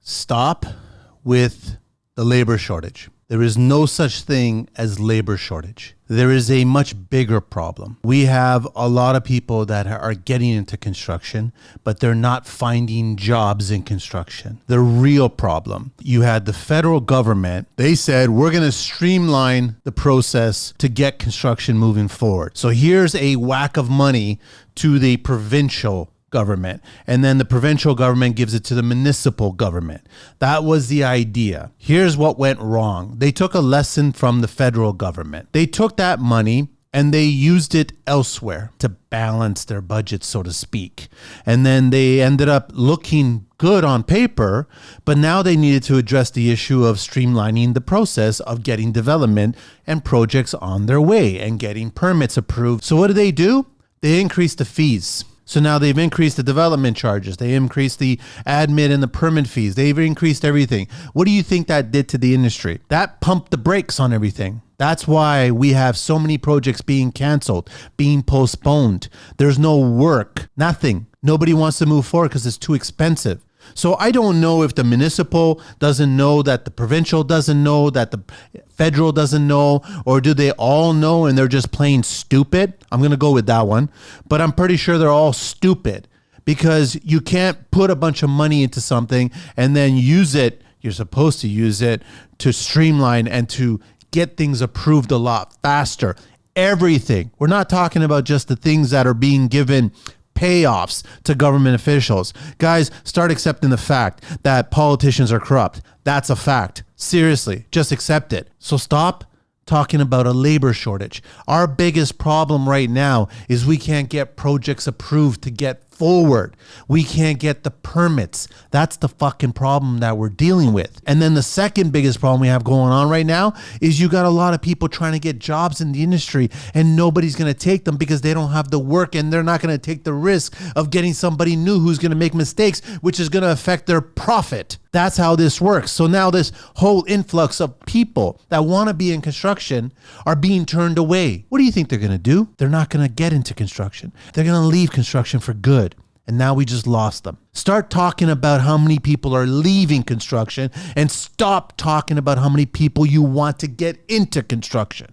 Stop with the labor shortage. There is no such thing as labor shortage. There is a much bigger problem. We have a lot of people that are getting into construction, but they're not finding jobs in construction. The real problem, you had the federal government. They said, we're going to streamline the process to get construction moving forward. So here's a whack of money to the provincial government, and then the provincial government gives it to the municipal government. That was the idea. Here's what went wrong. They took a lesson from the federal government. They took that money and they used it elsewhere to balance their budget, so to speak. And then they ended up looking good on paper, but now they needed to address the issue of streamlining the process of getting development and projects on their way and getting permits approved. So what do? They increased the fees. So now they've increased the development charges. They increased the admin and the permit fees. They've increased everything. What do you think that did to the industry? That pumped the brakes on everything. That's why we have so many projects being canceled, being postponed. There's no work, nothing. Nobody wants to move forward because it's too expensive. So I don't know if the municipal doesn't know, that the provincial doesn't know, that the federal doesn't know, or do they all know and they're just plain stupid? I'm going to go with that one. But I'm pretty sure they're all stupid, because you can't put a bunch of money into something and then use it. You're supposed to use it to streamline and to get things approved a lot faster. Everything. We're not talking about just the things that are being given payoffs to government officials. Guys, start accepting the fact that politicians are corrupt. That's a fact. Seriously, just accept it. So stop talking about a labor shortage. Our biggest problem right now is we can't get projects approved to get forward. We can't get the permits. That's the fucking problem that we're dealing with. And then the second biggest problem we have going on right now is you got a lot of people trying to get jobs in the industry, and nobody's going to take them because they don't have the work, and they're not going to take the risk of getting somebody new who's going to make mistakes, which is going to affect their profit. That's how this works. So now this whole influx of people that want to be in construction are being turned away. What do you think they're going to do? They're not going to get into construction. They're going to leave construction for good. And now we just lost them. Start talking about how many people are leaving construction, and stop talking about how many people you want to get into construction.